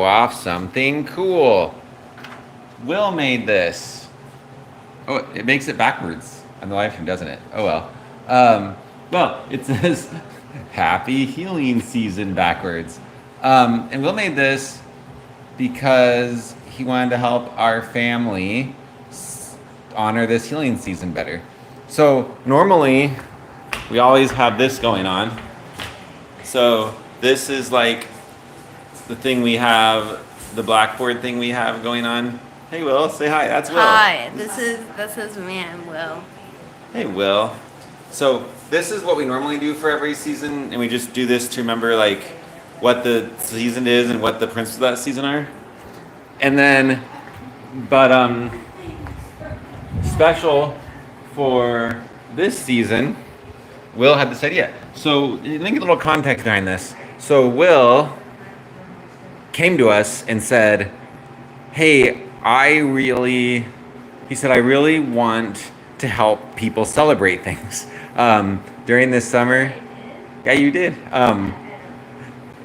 off something cool. Will made this. Oh, it makes it backwards on the live stream, doesn't it? Oh well. Well, it says Happy Healing Season backwards. And Will made this because he wanted to help our family honor this healing season better. So normally we always have this going on. So this is like the thing we have, the blackboard thing we have going on. Hey Will, say hi. That's Will. Hi, this is me and Will. Hey Will. So this is what we normally do for every season, and we just do this to remember like what the season is and what the principles of that season are. And then, but special for this season, Will had this idea. So let me get a little context behind this. So Will came to us and said, "Hey, he said, I really want to help people celebrate things during this summer." Yeah, you did.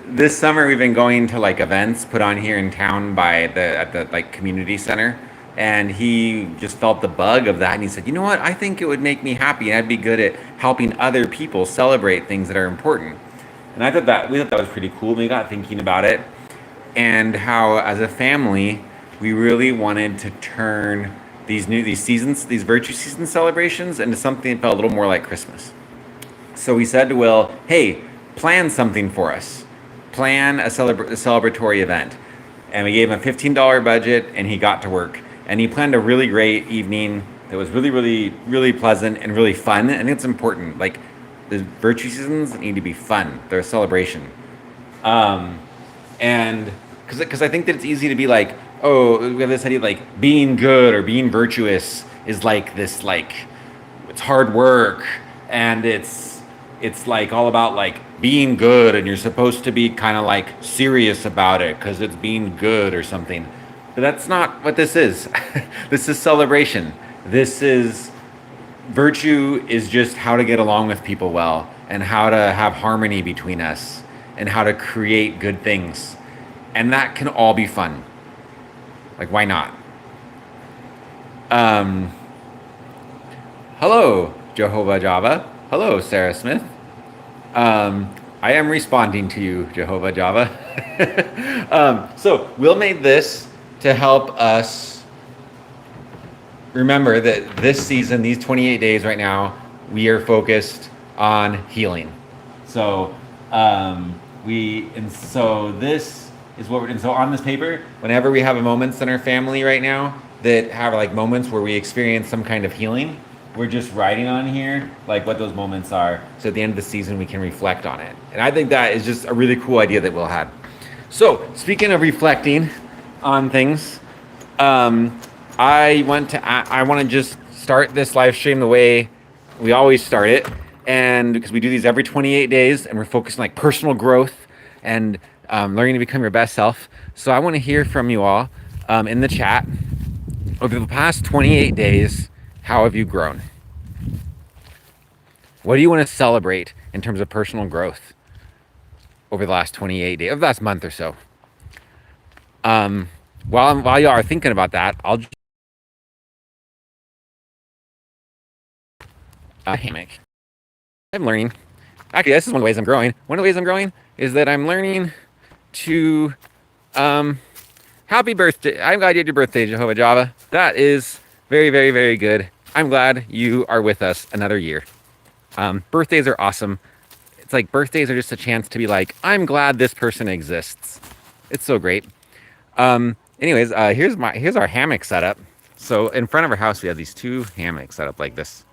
This summer we've been going to like events put on here in town at the like community center, and he just felt the bug of that, and he said, "You know what? I think it would make me happy, and I'd be good at helping other people celebrate things that are important." And we thought that was pretty cool. We got thinking about it and how, as a family, we really wanted to turn these virtue season celebrations into something that felt a little more like Christmas. So we said to Will, "Hey, plan something for us. Plan a celebratory event." And we gave him a $15 budget, and he got to work. And he planned a really great evening that was really, really, really pleasant and really fun. And it's important. Like, the virtue seasons need to be fun. They're a celebration. And because I think that it's easy to be like, oh, we have this idea like being good or being virtuous is like this, like, it's hard work, and it's like all about like being good, and you're supposed to be kind of like serious about it because it's being good or something. But that's not what this is. This is celebration. This is virtue is just how to get along with people well, and how to have harmony between us, and how to create good things. And that can all be fun. Like, why not? Um, Hello, Jehovah Java. Hello, Sarah Smith. I am responding to you, Jehovah Java. So Will made this to help us remember that this season, these 28 days right now, we are focused on healing. So so this is what we're doing. So on this paper, whenever we have moments in our family right now that have like moments where we experience some kind of healing, we're just writing on here like what those moments are, so at the end of the season we can reflect on it. And I think that is just a really cool idea that Will had. So speaking of reflecting on things, I want to just start this live stream the way we always start it, and because we do these every 28 days, and we're focused on like personal growth and learning to become your best self. So I want to hear from you all in the chat. Over the past 28 days, how have you grown? What do you want to celebrate in terms of personal growth over the last 28 days, over the last month or so? While y'all are thinking about that, I'll just hammock. I'm learning. Actually, this is one of the ways I'm growing. One of the ways I'm growing is that I'm learning to happy birthday. I'm glad you had your birthday, Jehovah Java. That is very, very, very good. I'm glad you are with us another year. Birthdays are awesome. It's like birthdays are just a chance to be like, I'm glad this person exists. It's so great. Anyways, here's our hammock setup. So in front of our house, we have these two hammocks set up like this,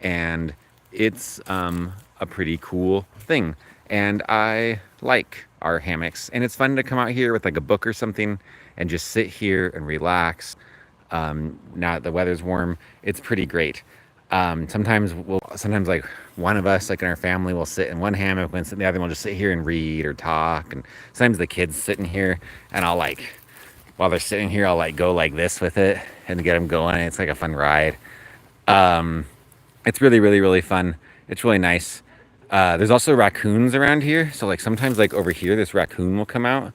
and it's a pretty cool thing. And I like our hammocks, and it's fun to come out here with like a book or something and just sit here and relax. Now that the weather's warm, it's pretty great. Sometimes like one of us, like in our family, will sit in one hammock, and the other one will just sit here and read or talk. And sometimes the kids sitting here, and I'll like, while they're sitting here, I'll like go like this with it and get them going. It's like a fun ride. It's really, really, really fun. It's really nice. There's also raccoons around here. So like sometimes like over here, this raccoon will come out.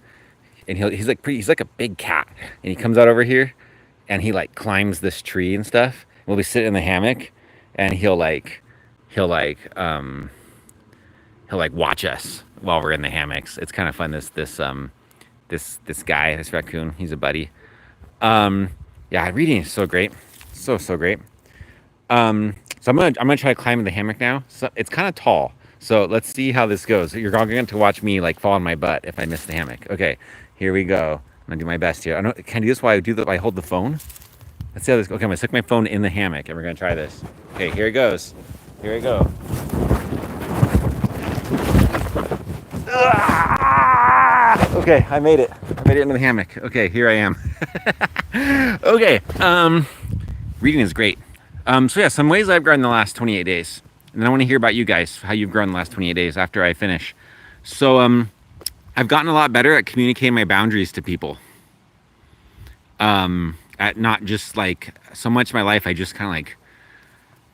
and he's like a big cat, and he comes out over here, and he like climbs this tree and stuff. We'll be sitting in the hammock, and he'll like he'll like watch us while we're in the hammocks. It's kind of fun. This guy, this raccoon, he's a buddy. Um, yeah, reading is so great, so great. So I'm gonna try to climb in the hammock now. So it's kind of tall. So let's see how this goes. You're all going to watch me like fall on my butt if I miss the hammock. Okay, here we go. I'm gonna do my best here. I don't. Can I do this while I do that? I hold the phone. Let's see how this. Okay, I'm gonna stick my phone in the hammock, and we're gonna try this. Okay, here it goes. Here we go. Okay, I made it. I made it into the hammock. Okay, here I am. Okay, reading is great. So yeah, some ways I've grown in the last 28 days. And then I want to hear about you guys, how you've grown in the last 28 days after I finish. So I've gotten a lot better at communicating my boundaries to people. At not just like so much of my life I just kind of like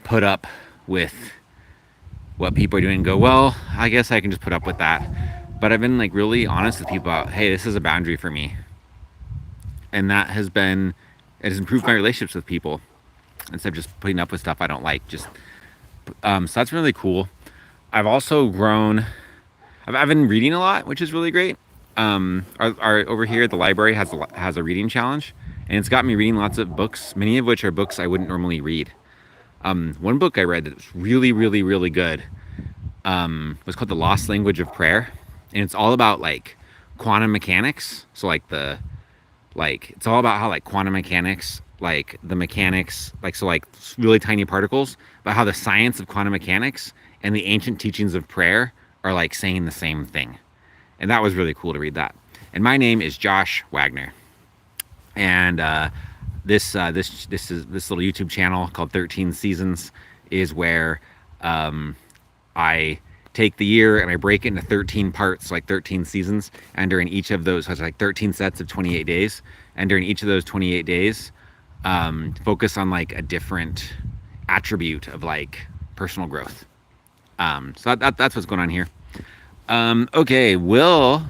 put up with what people are doing and go, well, I guess I can just put up with that. But I've been like really honest with people about, hey, this is a boundary for me. And it has improved my relationships with people instead of just putting up with stuff I don't like. So that's really cool. I've also grown. I've been reading a lot, which is really great. Our over here at the library has a reading challenge, and it's got me reading lots of books, many of which are books I wouldn't normally read. One book I read that was really, really, really good was called The Lost Language of Prayer, and it's all about like quantum mechanics. So it's all about how like quantum mechanics, like the mechanics, like so like really tiny particles, but how the science of quantum mechanics and the ancient teachings of prayer are like saying the same thing. And that was really cool to read that. And my name is Josh Wagner. And this little YouTube channel called 13 Seasons is where I take the year and I break it into 13 parts, like 13 seasons. And during each of those, so it's like 13 sets of 28 days. And during each of those 28 days, focus on like a different attribute of like personal growth. So that's what's going on here. Okay, Will,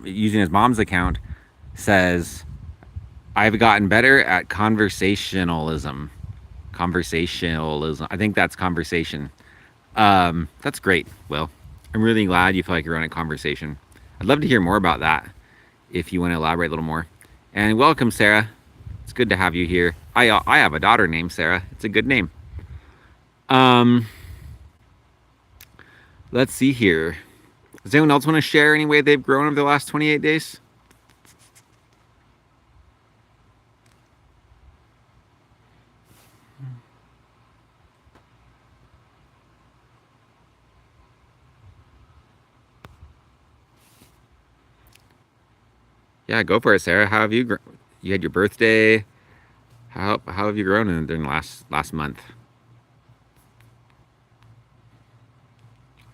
using his mom's account, says, I've gotten better at conversationalism. I think that's conversation. That's great, Will. I'm really glad you feel like you're on a conversation. I'd love to hear more about that if you want to elaborate a little more. And welcome, Sarah. It's good to have you here. I have a daughter named Sarah. It's a good name. Let's see here. Does anyone else want to share any way they've grown over the last 28 days? Yeah, go for it, Sarah. How have you grown? You had your birthday. How have you grown during last month?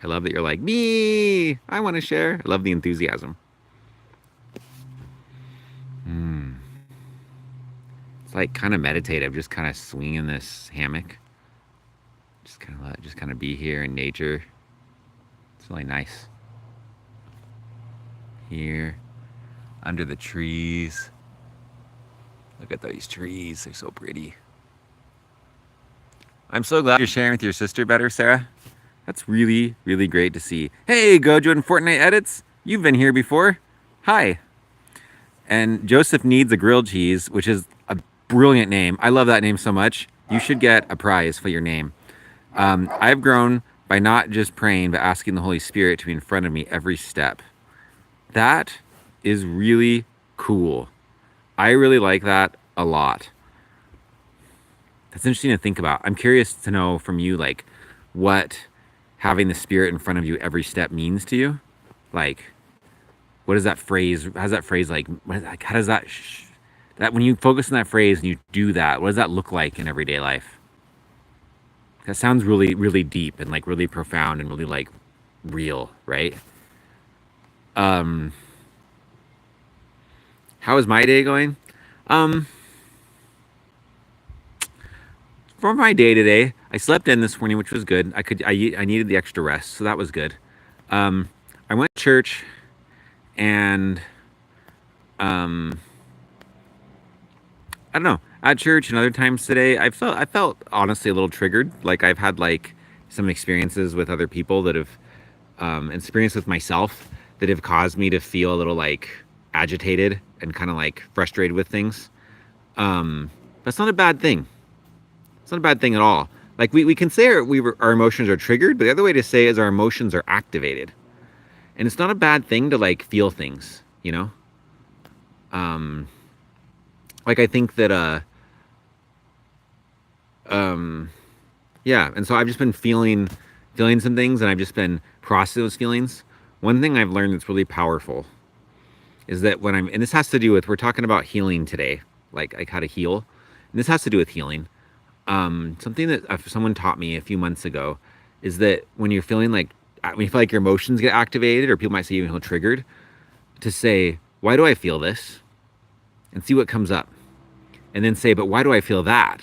I love that you're like, me, I want to share. I love the enthusiasm. It's like kind of meditative, just kind of swinging this hammock. Just kind of be here in nature. It's really nice. Here, under the trees. Look at these trees, they're so pretty. I'm so glad you're sharing with your sister better, Sarah. That's really, really great to see. Hey, Gojo and Fortnite Edits. You've been here before. Hi. And Joseph Needs a Grilled Cheese, which is a brilliant name. I love that name so much. You should get a prize for your name. I've grown by not just praying, but asking the Holy Spirit to be in front of me every step. That is really cool. I really like that a lot. That's interesting to think about. I'm curious to know from you, like, what having the Spirit in front of you every step means to you. Like, what is that phrase? How's that phrase like? How does that when you focus on that phrase and you do that, what does that look like in everyday life? That sounds really, really deep and like really profound and really like real, right? How is my day going? For my day today, I slept in this morning, which was good. I needed the extra rest, so that was good. I went to church, And I don't know. At church and other times today, I felt honestly a little triggered. Like I've had like some experiences with other people that have experience with myself that have caused me to feel a little like agitated and kind of like frustrated with things. That's not a bad thing. It's not a bad thing at all. Like we can say our emotions are triggered, but the other way to say is our emotions are activated. And it's not a bad thing to like feel things, you know? Um, like I think that um yeah, and so I've just been feeling some things and I've just been processing those feelings. One thing I've learned that's really powerful is that when I'm and this has to do with we're talking about healing today, like how to heal. And this has to do with healing. Something that someone taught me a few months ago is that when you're feeling like when you feel like your emotions get activated, or people might say you feel triggered, to say, why do I feel this? And see what comes up. And then say, but why do I feel that?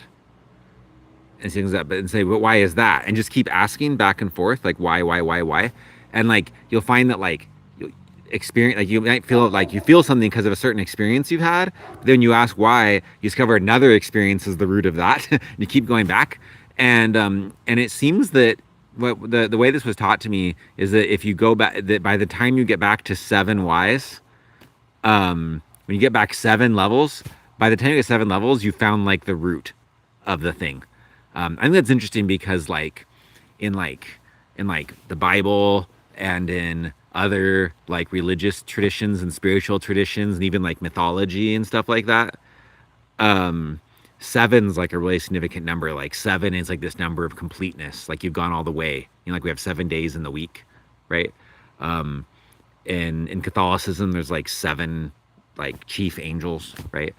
And things up, and say, but why is that? And just keep asking back and forth, like why? And like you'll find that like you'll experience like you might feel like you feel something because of a certain experience you've had, but then you ask why, you discover another experience is the root of that. You keep going back. And it seems that what the way this was taught to me is that if you go back, that by the time you get back to 7 whys, when you get back 7 levels, by the time you get 7 levels, you found like the root of the thing. I think that's interesting because in like in like the Bible and in other like religious traditions and spiritual traditions and even like mythology and stuff like that, um, seven's like a really significant number. Like 7 is like this number of completeness. Like you've gone all the way. You know, like we have 7 days in the week, right? Um, in Catholicism, there's like 7 like chief angels, right?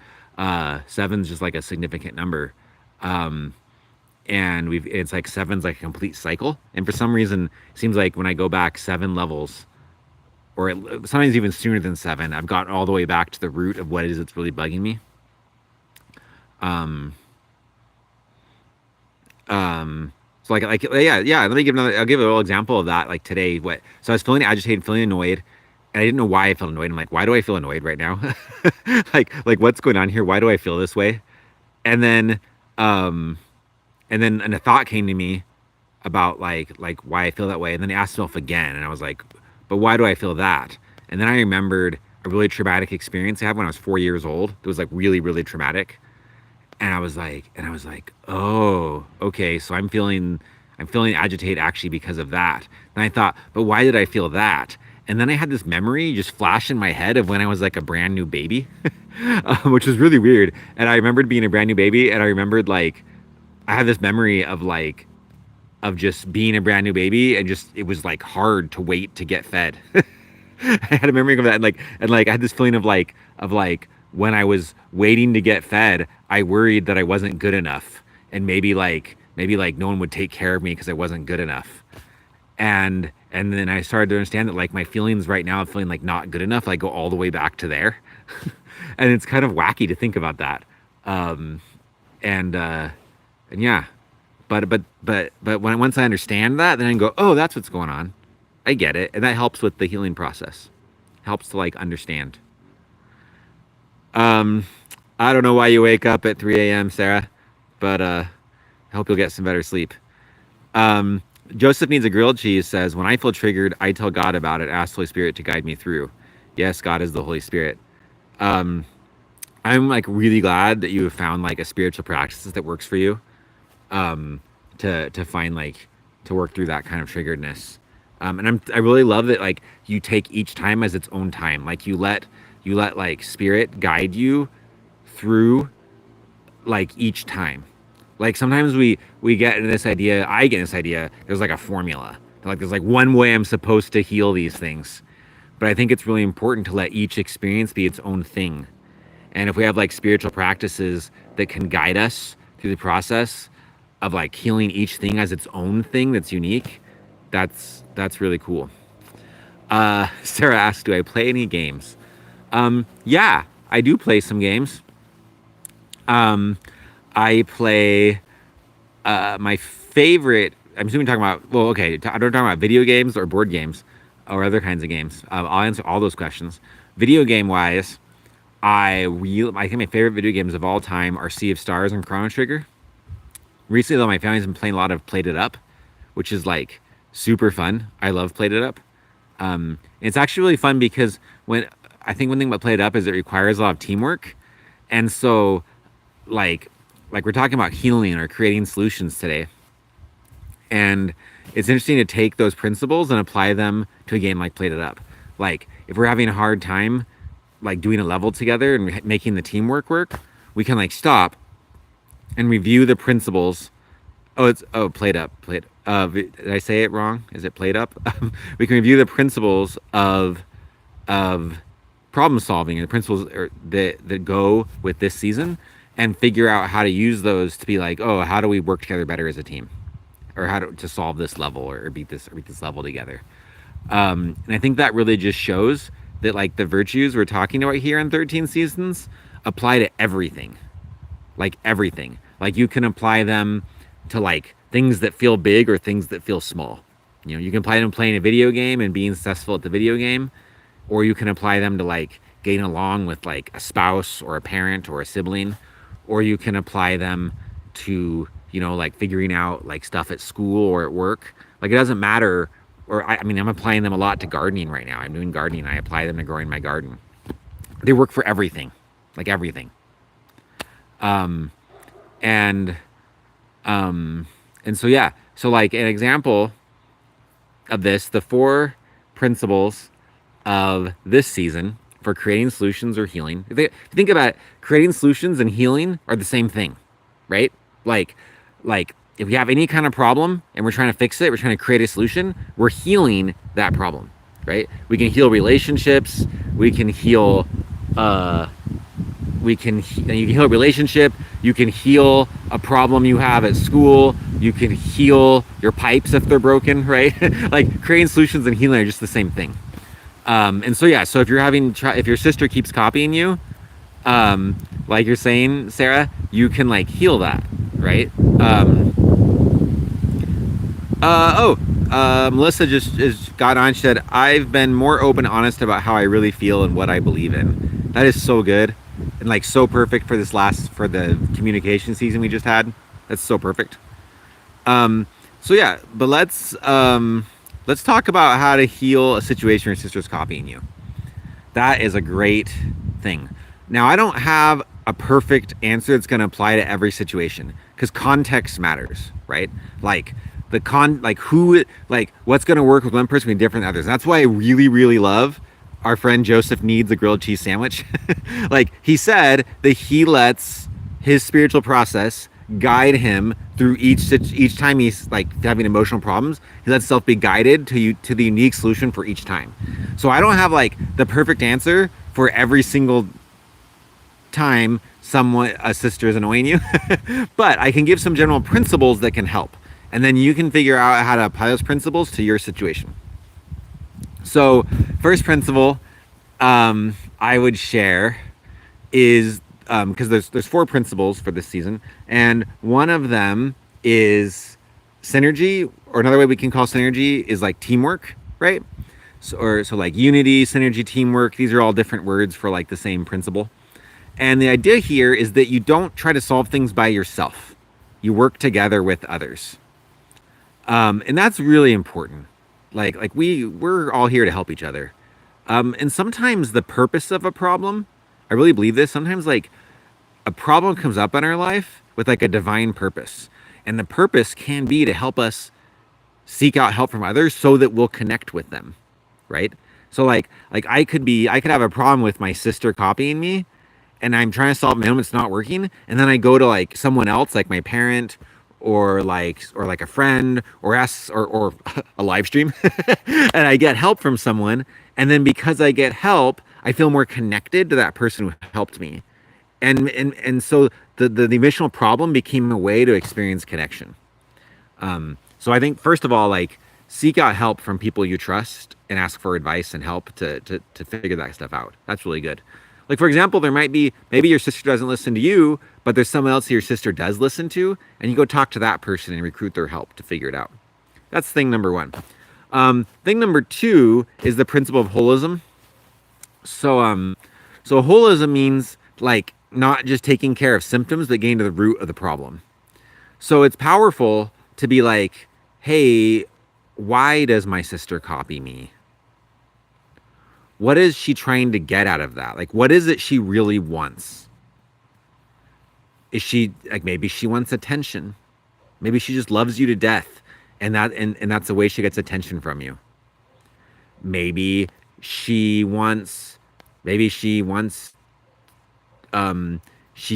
Seven's just like a significant number. Um, and it's like 7's like a complete cycle. And for some reason, it seems like when I go back 7 levels, or sometimes even sooner than 7, I've gotten all the way back to the root of what it is that's really bugging me. Um, so yeah. Let me give another. I'll give a little example of that. Like today, what? So I was feeling agitated, feeling annoyed, and I didn't know why I felt annoyed. I'm like, why do I feel annoyed right now? like what's going on here? Why do I feel this way? And then, um, and a thought came to me about like why I feel that way. And then I asked myself again, and I was like, but why do I feel that? And then I remembered a really traumatic experience I had when I was 4 years old. It was like really, really traumatic. And I was like, oh, okay. So I'm feeling agitated actually because of that. And I thought, but why did I feel that? And then I had this memory just flash in my head of when I was like a brand new baby, which was really weird. And I remembered being a brand new baby, and I remembered like I had this memory of just being a brand new baby, and just it was like hard to wait to get fed. I had a memory of that, and like I had this feeling of like when I was waiting to get fed, I worried that I wasn't good enough, and maybe like no one would take care of me because I wasn't good enough. And then I started to understand that like my feelings right now of feeling like not good enough, like go all the way back to there. And it's kind of wacky to think about that. Um, and and yeah, but when once I understand that, then I can go, oh, that's what's going on. I get it, and that helps with the healing process. Helps to like understand. Um, I don't know why you wake up at 3 a.m., Sarah, but I hope you'll get some better sleep. Um, Joseph needs a grilled cheese says, when I feel triggered, I tell God about it, ask the Holy Spirit to guide me through. Yes, God is the Holy Spirit. Um, I'm like really glad that you have found like a spiritual practice that works for you. Um, to find like to work through that kind of triggeredness. And I really love that like you take each time as its own time. Like you let like spirit guide you through like each time. Like sometimes we get in this idea, I get in this idea, there's like a formula. Like there's like one way I'm supposed to heal these things. But I think it's really important to let each experience be its own thing. And if we have like spiritual practices that can guide us through the process of like healing each thing as its own thing that's unique, that's really cool. Sarah asks, do I play any games? Yeah, I do play some games. Um, I play my favorite. I'm assuming you're talking about. Well, okay. I don't talk about video games or board games. or other kinds of games. I'll answer all those questions. Video game wise, I think my favorite video games of all time are Sea of Stars and Chrono Trigger. Recently, though, my family's been playing a lot of Played It Up, which is like super fun. I love Played It Up. It's actually really fun because I think one thing about Played It Up is it requires a lot of teamwork, and so like we're talking about healing or creating solutions today, and it's interesting to take those principles and apply them to a game like Played It Up. Like if we're having a hard time like doing a level together and making the teamwork work, we can like stop and review the principles. Played Up. Did I say it wrong? Is it Played Up? We can review the principles of problem solving and the principles that go with this season, and figure out how to use those to be like, oh, how do we work together better as a team, or how to solve this level or beat this level together. And I think that really just shows that like the virtues we're talking about here in 13 seasons apply to everything. Like everything. Like you can apply them to like things that feel big or things that feel small. You know, you can apply them to playing a video game and being successful at the video game, or you can apply them to like getting along with like a spouse or a parent or a sibling, or you can apply them to, you know, like figuring out like stuff at school or at work. Like it doesn't matter. Or I mean, I'm applying them a lot to gardening right now. I'm doing gardening. I apply them to growing my garden. They work for everything, like everything. And so yeah, so like an example of this, the 4 principles of this season for creating solutions or healing. If you think about it, creating solutions and healing are the same thing, right? Like if we have any kind of problem and we're trying to fix it, we're trying to create a solution, we're healing that problem, right? We can heal relationships. We can heal. You can heal a relationship. You can heal a problem you have at school. You can heal your pipes if they're broken, right? Like creating solutions and healing are just the same thing. And so yeah, so if your sister keeps copying you, like you're saying, Sarah, you can like heal that, right? Melissa just got on. She said, I've been more open and honest about how I really feel and what I believe in. That is so good and like so perfect for for the communication season we just had. That's so perfect. So yeah, but let's talk about how to heal a situation where your sister's copying you. That is a great thing. Now, I don't have a perfect answer that's going to apply to every situation because context matters, right? Like what's going to work with one person will be different than others. And that's why I really, really love our friend Joseph Needs a grilled cheese sandwich. Like he said that he lets his spiritual process guide him through each time he's like having emotional problems. He lets himself be guided to the unique solution for each time. So I don't have like the perfect answer for every single time a sister is annoying you, but I can give some general principles that can help, and then you can figure out how to apply those principles to your situation. So first principle I would share is because there's 4 principles for this season, and one of them is synergy, or another way we can call synergy is like teamwork, right? So like unity, synergy, teamwork, these are all different words for like the same principle. And the idea here is that you don't try to solve things by yourself. You work together with others. And that's really important. Like we're all here to help each other. And sometimes the purpose of a problem, I really believe this, sometimes like a problem comes up in our life with like a divine purpose. And the purpose can be to help us seek out help from others so that we'll connect with them, right? So like I could have a problem with my sister copying me, and I'm trying to solve my own, it's not working, and then I go to like someone else, like my parent or like a friend or a live stream and I get help from someone, and then because I get help, I feel more connected to that person who helped me. And so the initial problem became a way to experience connection. So I think first of all, like seek out help from people you trust and ask for advice and help to figure that stuff out. That's really good. Like, for example, there might be, maybe your sister doesn't listen to you, but there's someone else your sister does listen to, and you go talk to that person and recruit their help to figure it out. That's thing number 1. Thing number 2 is the principle of holism. So holism means like not just taking care of symptoms, but getting to the root of the problem. So it's powerful to be like, hey, why does my sister copy me? What is she trying to get out of that? Like, what is it she really wants? Is she like, maybe she wants attention? Maybe she just loves you to death, and that's the way she gets attention from you. Maybe she wants, maybe she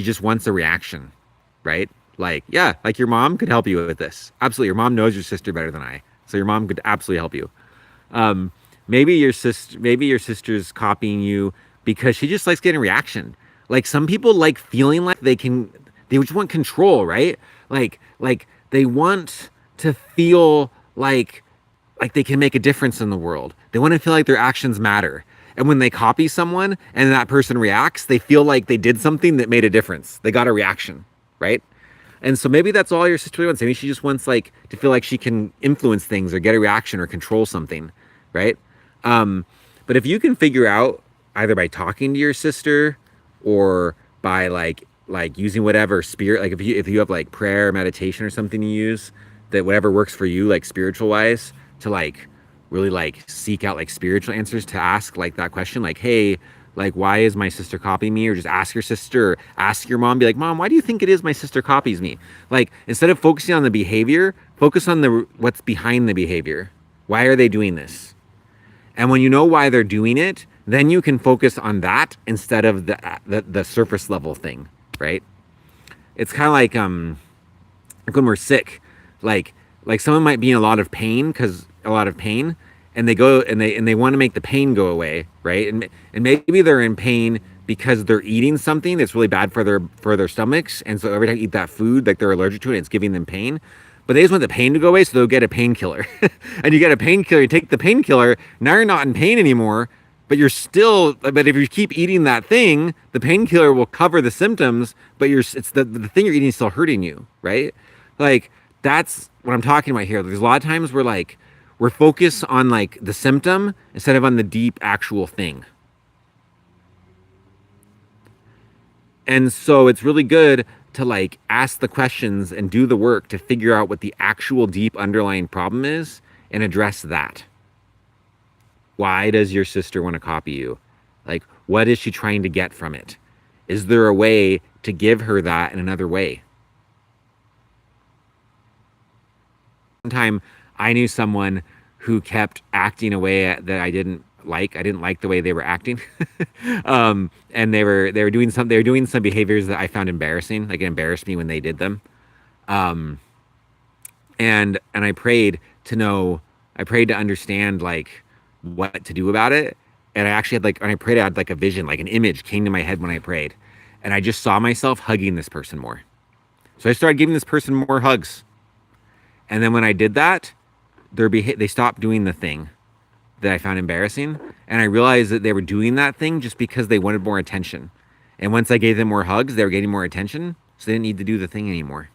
just wants a reaction, right? Like, yeah, like your mom could help you with this. Absolutely, your mom knows your sister better than I, so your mom could absolutely help you. Um, maybe your sister's copying you because she just likes getting a reaction. Like some people like feeling like they just want control, right? Like they want to feel like they can make a difference in the world. They want to feel like their actions matter. And when they copy someone and that person reacts, they feel like they did something that made a difference. They got a reaction, right? And so maybe that's all your sister wants. Maybe she just wants like to feel like she can influence things or get a reaction or control something, right? Um, but if you can figure out either by talking to your sister or by like using whatever spirit, like if you have like prayer or meditation or something you use, that whatever works for you, like spiritual wise, to like really like seek out like spiritual answers to ask like that question, like, hey, like why is my sister copying me? Or just ask your sister, or ask your mom, be like, mom, why do you think it is my sister copies me? Like instead of focusing on the behavior, focus on the what's behind the behavior. Why are they doing this? And when you know why they're doing it, then you can focus on that instead of the surface level thing, right? It's kind of like when we're sick, like someone might be in a lot of pain and they go and they want to make the pain go away, right? And maybe they're in pain because they're eating something that's really bad for their stomachs, and so every time they eat that food, like they're allergic to it, it's giving them pain. But they just want the pain to go away, so they'll get a painkiller. And you get a painkiller, you take the painkiller, now you're not in pain anymore, but but if you keep eating that thing, the painkiller will cover the symptoms, but it's the thing you're eating is still hurting you, right? Like that's what I'm talking about here. There's a lot of times where like we're focused on like the symptom instead of on the deep actual thing. And so it's really good to like ask the questions and do the work to figure out what the actual deep underlying problem is and address that. Why does your sister want to copy you? Like, what is she trying to get from it? Is there a way to give her that in another way? One time I knew someone who kept acting a way that I didn't like. I didn't like the way they were acting. And they were doing some behaviors that I found embarrassing. Like it embarrassed me when they did them. Um, and I prayed to understand like what to do about it. And I actually had like, when I prayed, I had like a vision, like an image came to my head when I prayed. And I just saw myself hugging this person more. So I started giving this person more hugs. And then when I did that, they stopped doing the thing that I found embarrassing. And I realized that they were doing that thing just because they wanted more attention. And once I gave them more hugs, they were getting more attention. So they didn't need to do the thing anymore.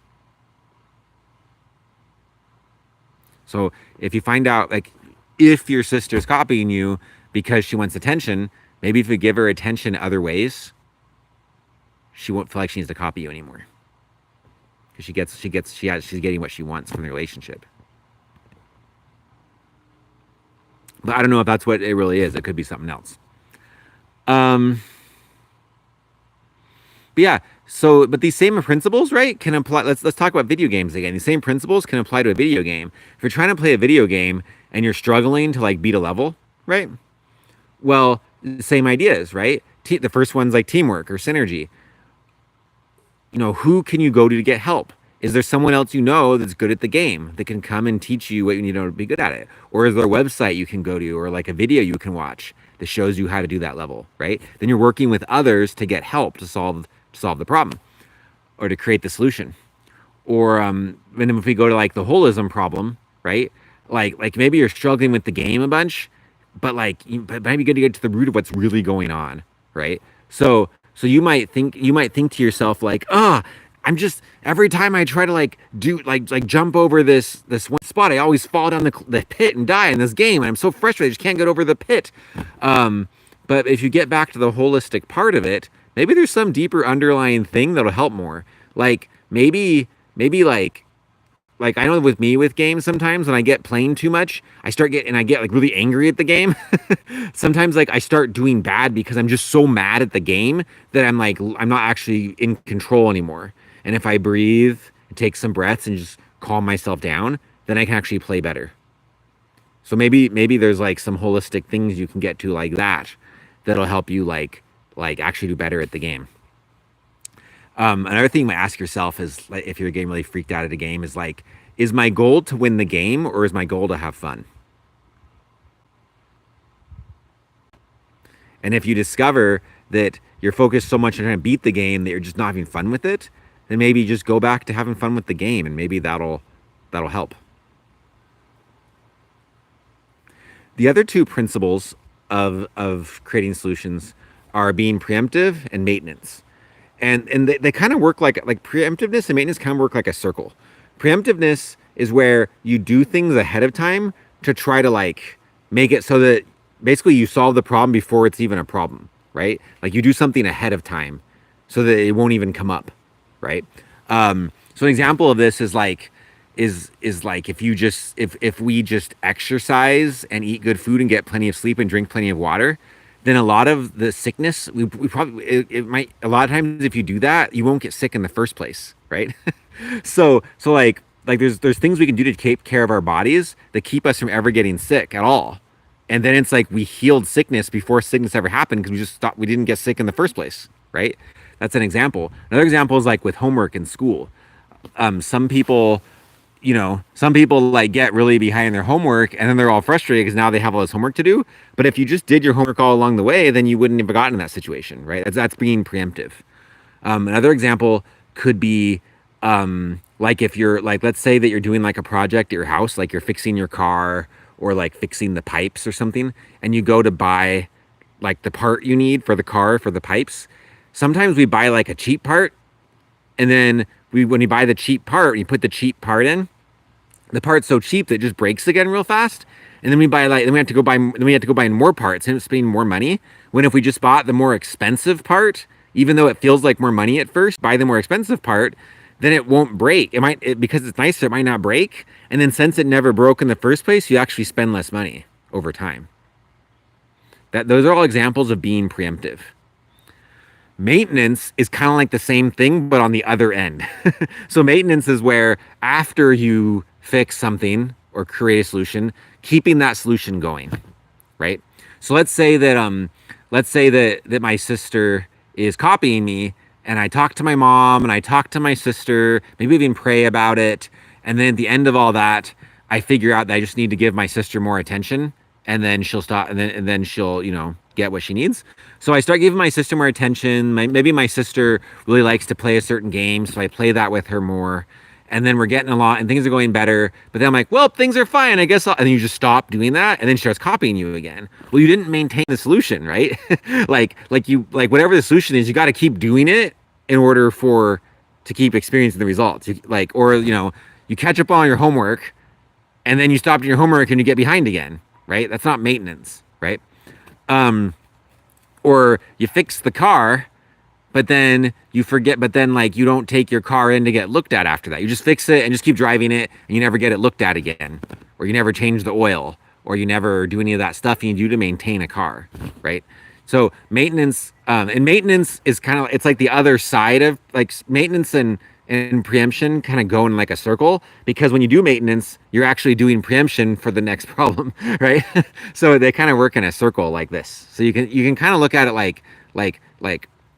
So if you find out, like, if your sister's copying you because she wants attention, maybe if you give her attention other ways, she won't feel like she needs to copy you anymore. Because she's getting what she wants from the relationship. But I don't know if that's what it really is. It could be something else. But yeah, but these same principles, right, can apply. Let's talk about video games again. These same principles can apply to a video game. If you're trying to play a video game and you're struggling to like beat a level, right? Well, same ideas, right? The first one's like teamwork or synergy. You know, who can you go to get help? Is there someone else you know that's good at the game that can come and teach you what you need to be good at it? Or is there a website you can go to or like a video you can watch that shows you how to do that level, right? Then you're working with others to get help to solve the problem or to create the solution. Or and then if we go to like the holism problem, right? Like maybe you're struggling with the game a bunch, but but maybe good to get to the root of what's really going on, right? So you might think to yourself like, I'm just every time I try to like do like jump over this one spot, I always fall down the pit and die in this game, and I'm so frustrated. I just can't get over the pit. But if you get back to the holistic part of it, maybe there's some deeper underlying thing that'll help more. Like maybe like I know with me with games sometimes when I get playing too much, I get like really angry at the game. Sometimes like I start doing bad because I'm just so mad at the game that I'm not actually in control anymore. And if I breathe and take some breaths and just calm myself down, then I can actually play better. So maybe there's like some holistic things you can get to like that that'll help you like actually do better at the game. Another thing you might ask yourself is like, if you're getting really freaked out at a game, is like, is my goal to win the game or is my goal to have fun? And if you discover that you're focused so much on trying to beat the game that you're just not having fun with it, then maybe just go back to having fun with the game, and maybe that'll help. The other two principles of creating solutions are being preemptive and maintenance. And they kind of work like preemptiveness and maintenance kind of work like a circle. Preemptiveness is where you do things ahead of time to try to like make it so that basically you solve the problem before it's even a problem, right? Like you do something ahead of time so that it won't even come up, right? So an example of this is like if we just exercise and eat good food and get plenty of sleep and drink plenty of water, then a lot of the sickness we probably it might a lot of times if you do that you won't get sick in the first place, right? so like there's things we can do to take care of our bodies that keep us from ever getting sick at all, and then it's like we healed sickness before sickness ever happened because we just thought we didn't get sick in the first place, right? That's an example. Another example is like with homework in school. Some people like get really behind their homework and then they're all frustrated because now they have all this homework to do. But if you just did your homework all along the way, then you wouldn't have gotten in that situation, right? That's being preemptive. Another example could be like if you're like, let's say that you're doing like a project at your house, like you're fixing your car or like fixing the pipes or something, and you go to buy like the part you need for the car for the pipes. Sometimes we buy like a cheap part, and then when you buy the cheap part, you put the cheap part in, the part's so cheap that it just breaks again real fast. And then we have to go buy more parts and spending more money. When if we just bought the more expensive part, even though it feels like more money at first, buy the more expensive part, then it won't break. Because it's nicer, it might not break. And then since it never broke in the first place, you actually spend less money over time. Those are all examples of being preemptive. Maintenance is kind of like the same thing, but on the other end. So maintenance is where after you fix something or create a solution, keeping that solution going, right? So let's say that my sister is copying me, and I talk to my mom and I talk to my sister, maybe even pray about it. And then at the end of all that, I figure out that I just need to give my sister more attention, and then she'll stop, and then she'll, get what she needs. So I start giving my sister more attention. Maybe my sister really likes to play a certain game, so I play that with her more. And then we're getting along, and things are going better. But then I'm like, well, things are fine, I guess. And then you just stop doing that, and then she starts copying you again. Well, you didn't maintain the solution, right? like whatever the solution is, you got to keep doing it in order to keep experiencing the results. You catch up on your homework, and then you stop doing your homework and you get behind again, right? That's not maintenance, right? Or you fix the car, but then you forget, you don't take your car in to get looked at after that. You just fix it and just keep driving it, and you never get it looked at again. Or you never change the oil, or you never do any of that stuff you do to maintain a car, right? So maintenance, and maintenance is it's like the other side of like maintenance and preemption kind of go in like a circle, because when you do maintenance, you're actually doing preemption for the next problem, right? So they kind of work in a circle like this. So you can kind of look at it like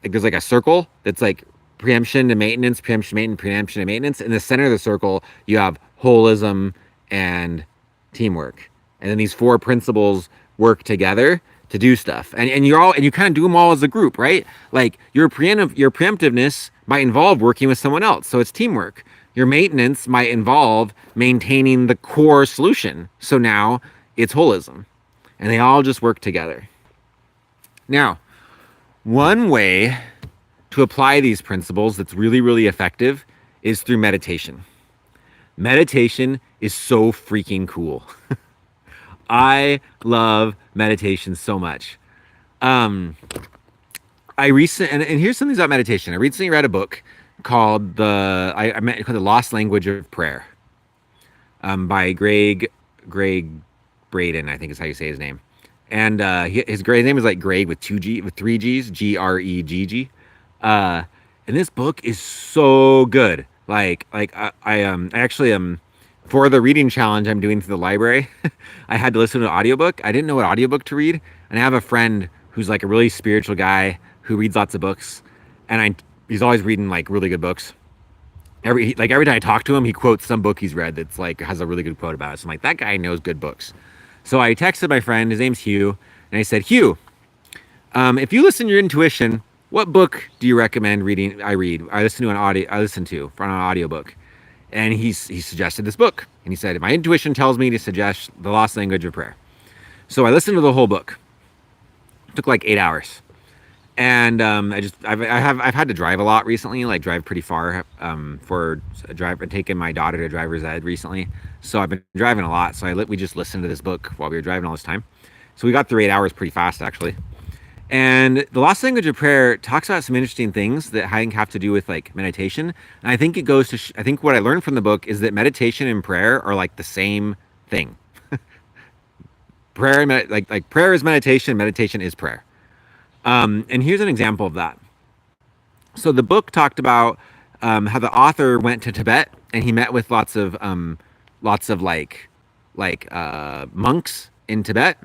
there's like a circle that's like preemption to maintenance, preemption to maintenance, preemption to maintenance. In the center of the circle, you have holism and teamwork, and then these four principles work together to do stuff, and you kind of do them all as a group, right? Like your preemptiveness might involve working with someone else, so it's teamwork. Your maintenance might involve maintaining the core solution, so now it's holism, and they all just work together. Now, one way to apply these principles that's really, really effective is through meditation. Meditation is so freaking cool. I love meditation so much. Um, and here's some things about meditation. I recently read a book called called The Lost Language of Prayer, by Greg Braden, I think is how you say his name. And his name is like Greg with three G's, Gregg. Uh, and this book is so good. I actually for the reading challenge I'm doing through the library, I had to listen to an audiobook. I didn't know what audiobook to read, and I have a friend who's like a really spiritual guy who reads lots of books, and he's always reading like really good books. Every time I talk to him, he quotes some book he's read that's like has a really good quote about it. So I'm like, that guy knows good books. So I texted my friend, his name's Hugh, and I said, Hugh, if you listen to your intuition, what book do you recommend reading? I listen to on an audiobook. And he suggested this book. And he said, my intuition tells me to suggest The Lost Language of Prayer. So I listened to the whole book. It took like 8 hours. And I've had to drive a lot recently, like drive pretty far I've taken my daughter to driver's ed recently. So I've been driving a lot. So we just listened to this book while we were driving all this time. So we got through 8 hours pretty fast, actually. And The Lost Language of Prayer talks about some interesting things that I think have to do with like meditation. And I think it goes to, I think what I learned from the book is that meditation and prayer are like the same thing. Prayer, like prayer is meditation, meditation is prayer. And here's an example of that. So the book talked about how the author went to Tibet and he met with lots of monks in Tibet,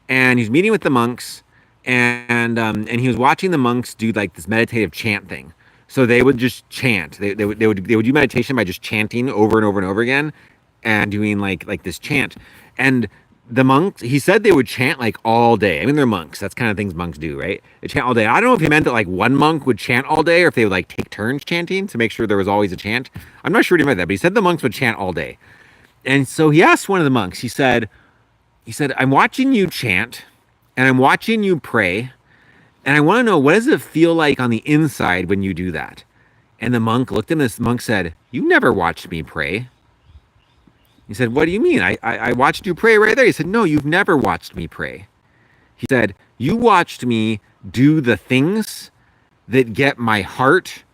and he's meeting with the monks, and he was watching the monks do like this meditative chant thing. So they would just chant. They would do meditation by just chanting over and over and over again, and doing like this chant. And the monks, he said they would chant like all day. I mean, they're monks. That's kind of things monks do, right? They chant all day. I don't know if he meant that like one monk would chant all day, or if they would like take turns chanting to make sure there was always a chant. I'm not sure what he meant that, but he said the monks would chant all day. And so he asked one of the monks. He said, I'm watching you chant, and I'm watching you pray, and I want to know, what does it feel like on the inside when you do that? And the monk looked at him, and this monk said, you never watched me pray. He said, what do you mean? I watched you pray right there. He said, no, you've never watched me pray. He said, you watched me do the things that get my heart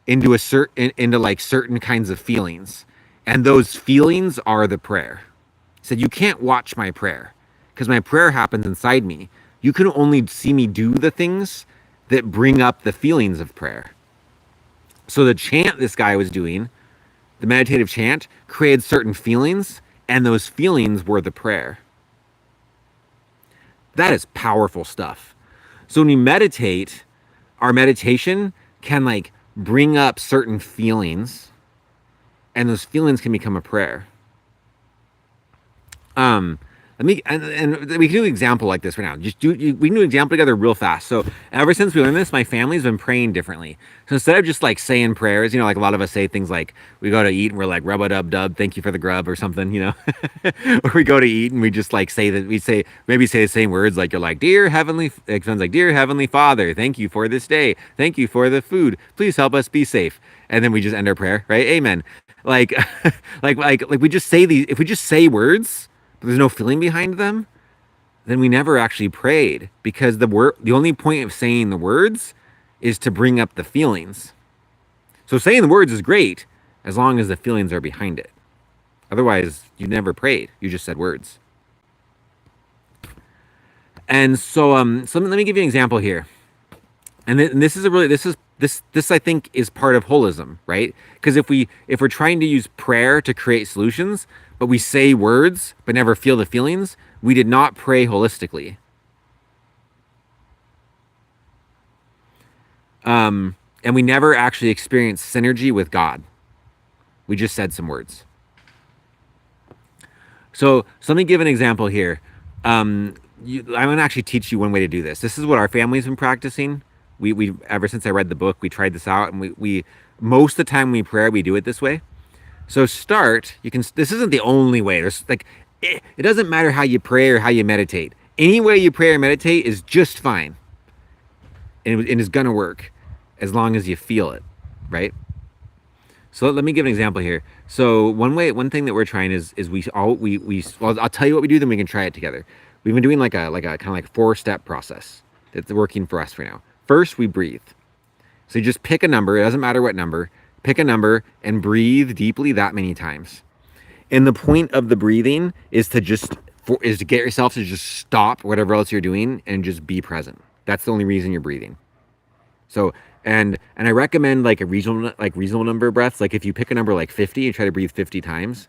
into certain kinds of feelings. And those feelings are the prayer. He said, you can't watch my prayer because my prayer happens inside me. You can only see me do the things that bring up the feelings of prayer. So the chant this guy was doing, the meditative chant, created certain feelings, and those feelings were the prayer. That is powerful stuff. So when we meditate, our meditation can like bring up certain feelings, and those feelings can become a prayer. And we can do an example like this right now. We can do an example together real fast. So ever since we learned this, my family's been praying differently. So instead of just like saying prayers, like a lot of us say things like we go to eat and we're like rub-a-dub-dub, thank you for the grub or something, or we go to eat and we just like say maybe say the same words, like you're like, dear Heavenly Father, thank you for this day. Thank you for the food. Please help us be safe. And then we just end our prayer, right? Amen. Like we just say these, if we just say words, but there's no feeling behind them, then we never actually prayed, because the only point of saying the words is to bring up the feelings. So saying the words is great as long as the feelings are behind it. Otherwise, you never prayed. You just said words. And so, let me give you an example here. And this I think is part of holism, right? Because if we're trying to use prayer to create solutions, but we say words but never feel the feelings, we did not pray holistically. And we never actually experienced synergy with God. We just said some words. So let me give an example here. I'm going to actually teach you one way to do this. This is what our family's been practicing. We ever since I read the book, we tried this out, and we most of the time we pray, we do it this way. So this isn't the only way. There's it doesn't matter how you pray or how you meditate. Any way you pray or meditate is just fine. And it is going to work. as long as you feel it, right? So let me give an example here. So one thing that we're trying is well, I'll tell you what we do, then we can try it together. We've been doing like a kind of like 4-step process that's working for us right now. First, we breathe. So you just pick a number. It doesn't matter what number. Pick a number and breathe deeply that many times. And the point of the breathing is to get yourself to just stop whatever else you're doing and just be present. That's the only reason you're breathing. So and I recommend like a reasonable number of breaths. Like if you pick a number like 50 and try to breathe 50 times,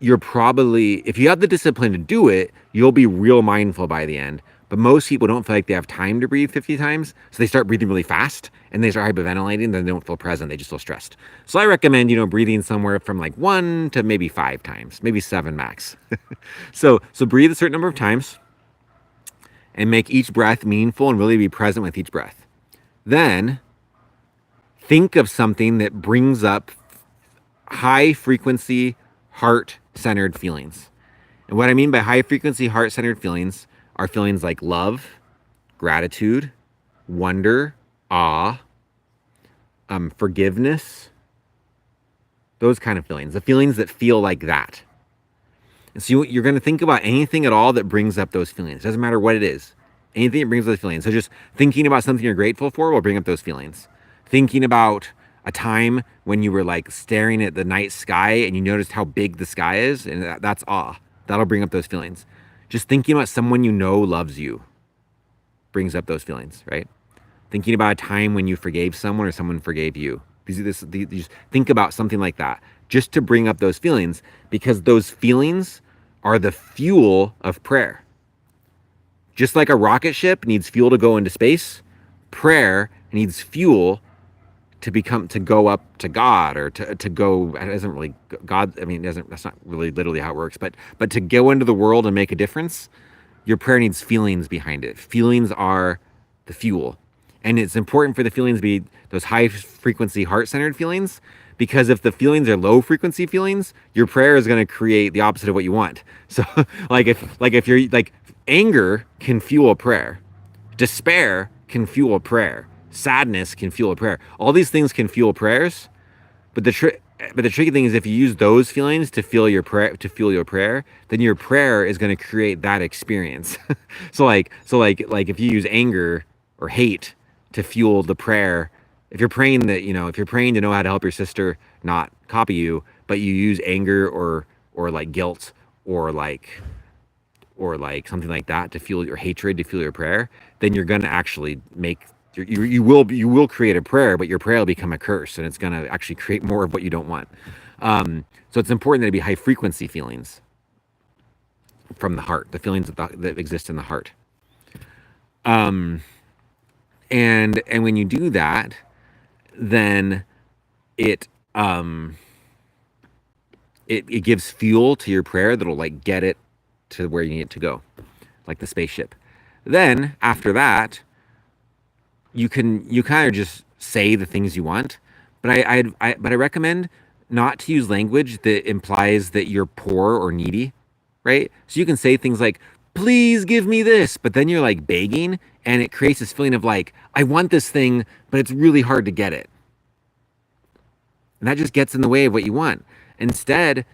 you're probably, if you have the discipline to do it, you'll be real mindful by the end. But most people don't feel like they have time to breathe 50 times, so they start breathing really fast and they start hyperventilating. Then they don't feel present; they just feel stressed. So I recommend breathing somewhere from like 1 to maybe 5 times, maybe 7 max. So breathe a certain number of times and make each breath meaningful and really be present with each breath. Then think of something that brings up high frequency, heart centered feelings. And what I mean by high frequency, heart centered feelings are feelings like love, gratitude, wonder, awe, forgiveness, those kind of feelings, the feelings that feel like that. And so you're going to think about anything at all that brings up those feelings. It doesn't matter what it is. Anything that brings those feelings. So just thinking about something you're grateful for will bring up those feelings. Thinking about a time when you were like staring at the night sky and you noticed how big the sky is, and that's awe. That'll bring up those feelings. Just thinking about someone you know loves you brings up those feelings, right? Thinking about a time when you forgave someone or someone forgave you. Just think about something like that, just to bring up those feelings, because those feelings are the fuel of prayer. Just like a rocket ship needs fuel to go into space, prayer needs fuel to go up to God, or to go, it isn't really God. I mean, that's not really literally how it works, but to go into the world and make a difference, your prayer needs feelings behind it. Feelings are the fuel. And it's important for the feelings to be those high frequency, heart centered feelings, because if the feelings are low frequency feelings, your prayer is going to create the opposite of what you want. So if you're like, anger can fuel a prayer, despair can fuel a prayer, sadness can fuel a prayer. All these things can fuel prayers, but the tricky thing is, if you use those feelings to fuel your prayer, then your prayer is going to create that experience. so if you use anger or hate to fuel the prayer, if you're praying to know how to help your sister not copy you, but you use anger or like guilt or like something like that to fuel your hatred, to fuel your prayer, then you're going to actually make you will create a prayer, but your prayer will become a curse, and it's going to actually create more of what you don't want. So it's important that it be high frequency feelings from the heart, the feelings that exist in the heart. And when you do that, then it gives fuel to your prayer that'll like get it to where you need it to go, like the spaceship. Then after that, you kind of just say the things you want, but I recommend not to use language that implies that you're poor or needy, right? So you can say things like, please give me this, but then you're like begging, and it creates this feeling of like, I want this thing, but it's really hard to get it. And that just gets in the way of what you want. Instead,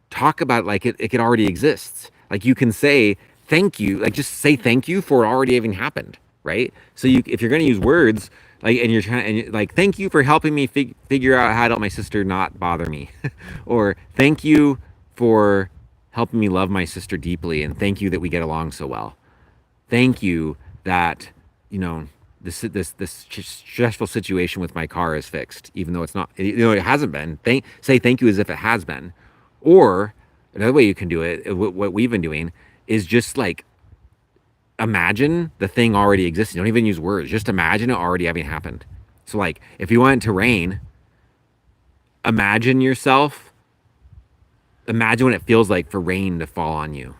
talk about like it already exists. Like you can say thank you, like just say thank you for it already having happened, right? So if you're going to use words, like, and you're like, thank you for helping me figure out how to help my sister not bother me, or thank you for helping me love my sister deeply, and thank you that we get along so well. Thank you that this stressful situation with my car is fixed, even though it's not. It hasn't been. Say thank you as if it has been. Or another way you can do it, what we've been doing, is just like imagine the thing already existing. Don't even use words. Just imagine it already having happened. So like if you want it to rain, imagine what it feels like for rain to fall on you.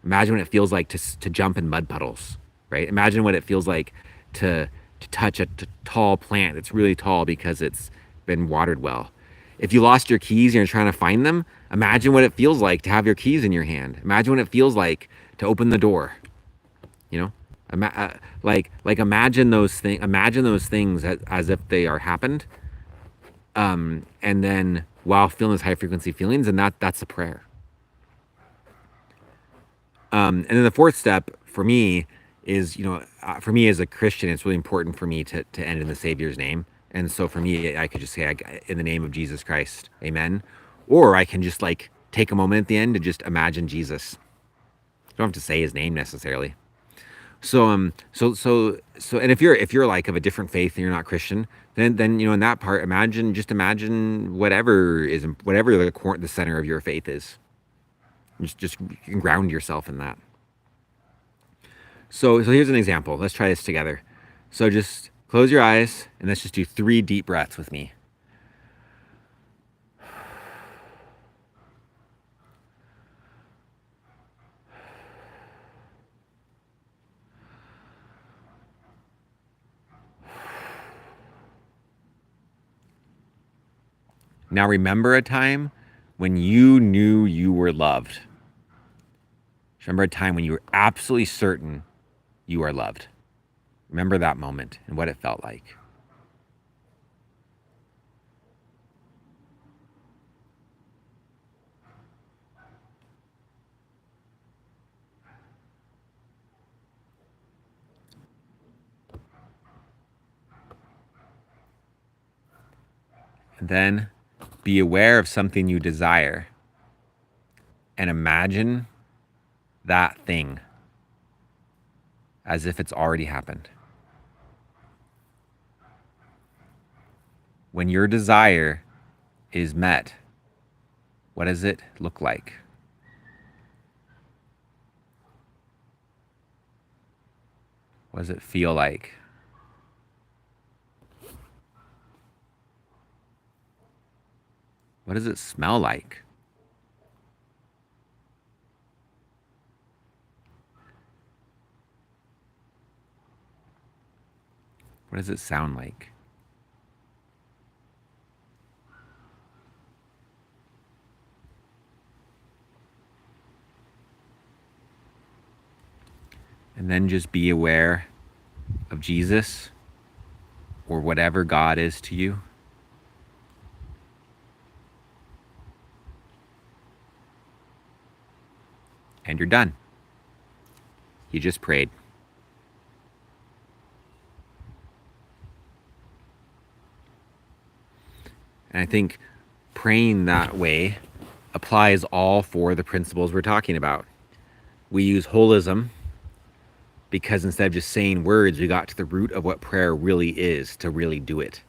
Imagine what it feels like to jump in mud puddles, right? Imagine what it feels like to touch a tall plant that's really tall because it's been watered well. If you lost your keys and you're trying to find them, imagine what it feels like to have your keys in your hand. Imagine what it feels like to open the door. Like imagine those things. Imagine those things as if they are happened. And then while feeling those high frequency feelings, and that's a prayer. And then the fourth step for me is, for me as a Christian, it's really important for me to end in the Savior's name. And so for me, I could just say, in the name of Jesus Christ, amen. Or I can just like take a moment at the end to just imagine Jesus. You don't have to say his name necessarily. And if you're like of a different faith and you're not Christian, then in that part, imagine whatever the center of your faith is. Just you can ground yourself in that. So here's an example. Let's try this together. So just close your eyes and let's just do 3 deep breaths with me. Now remember a time when you knew you were loved. Remember a time when you were absolutely certain you are loved. Remember that moment and what it felt like. And then be aware of something you desire and imagine that thing as if it's already happened. When your desire is met, what does it look like? What does it feel like? What does it smell like? What does it sound like? And then just be aware of Jesus or whatever God is to you. And you're done. You just prayed. And I think praying that way applies all 4 of the principles we're talking about. We use holism because instead of just saying words, we got to the root of what prayer really is to really do it.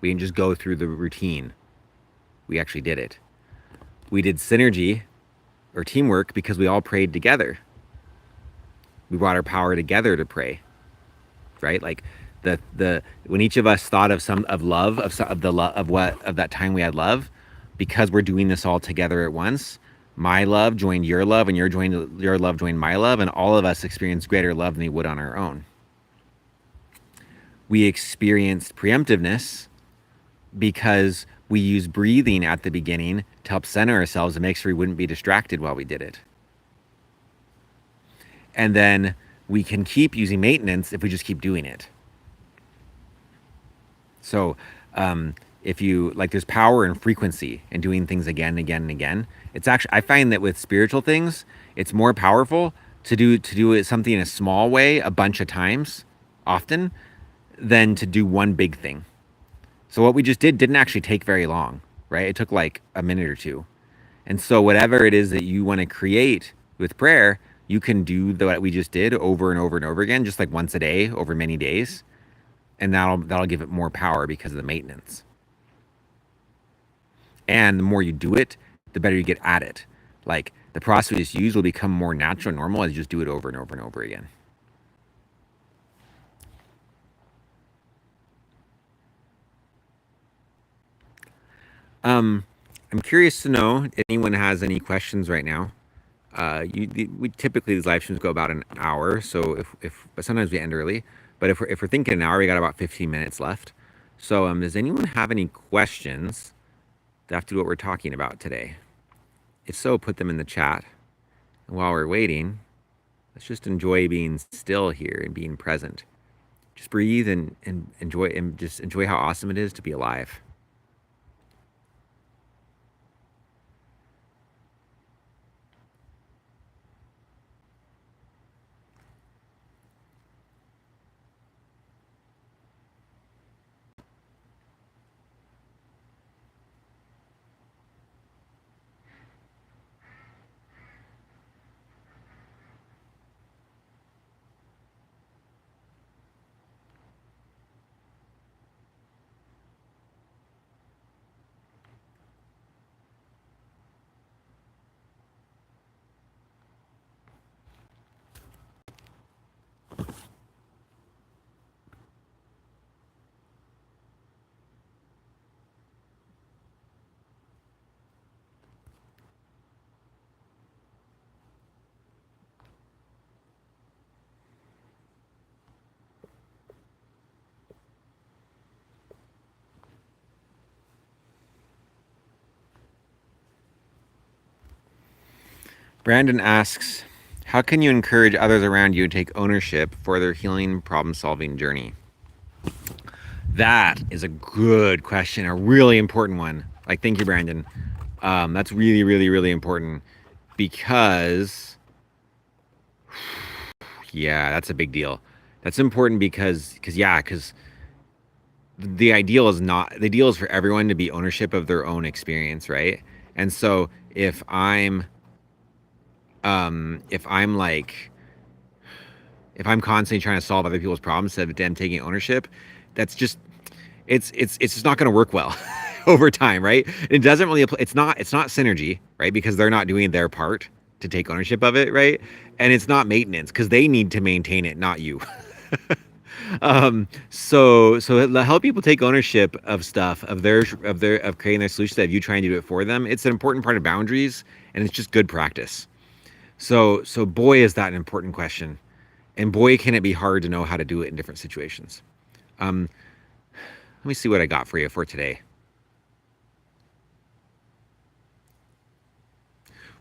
We didn't just go through the routine. We actually did it. We did synergy or teamwork because we all prayed together. We brought our power together to pray, right? Like the when each of us thought of that time we had love, because we're doing this all together at once. My love joined your love, and your love joined my love, and all of us experienced greater love than we would on our own. We experienced preemptiveness because we used breathing at the beginning to help center ourselves and make sure we wouldn't be distracted while we did it. And then we can keep using maintenance if we just keep doing it. So if you like, there's power in frequency and doing things again and again and again. It's actually, I find that with spiritual things, it's more powerful to do something in a small way a bunch of times, often, than to do one big thing. So what we just didn't actually take very long, right? It took like a minute or 2. And so whatever it is that you want to create with prayer, you can do what we just did over and over and over again, just like once a day over many days. And that'll give it more power because of the maintenance. And the more you do it, the better you get at it. Like the process we just use will become more natural and normal as you just do it over and over and over again. I'm curious to know if anyone has any questions right now. We typically, these live streams go about an hour, so but sometimes we end early. But if we're thinking an hour, we got about 15 minutes left. So does anyone have any questions that have to do what we're talking about today? If so, put them in the chat. And while we're waiting, Let's just enjoy being still here and being present. Just breathe and enjoy and just enjoy how awesome it is to be alive. Brandon asks, how can you encourage others around you to take ownership for their healing problem solving journey? That is a good question, a really important one. Like, thank you, Brandon. That's really, really, really important because, yeah, that's a big deal. That's important because the ideal is for everyone to be ownership of their own experience, right? And so if I'm like if I'm constantly trying to solve other people's problems instead of them taking ownership, that's just it's just not going to work well over time, right? It doesn't really apply, it's not synergy, right? Because they're not doing their part to take ownership of it, right? And it's not maintenance because they need to maintain it, not you. So it'll help people take ownership of stuff of creating their solution instead of you trying to do it for them. It's an important part of boundaries, and it's just good practice. So boy, is that an important question. And boy, can it be hard to know how to do it in different situations. Let me see what I got for you for today.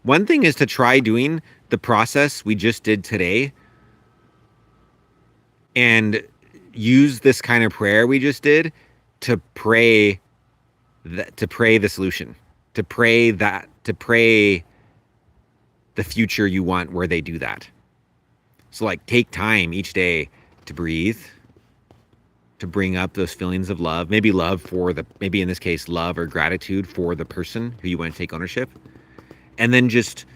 One thing is to try doing the process we just did today and use this kind of prayer we just did to pray the solution, to pray the future you want where they do that. So like take time each day to breathe, to bring up those feelings of love, maybe maybe in this case, love or gratitude for the person who you want to take ownership. And then just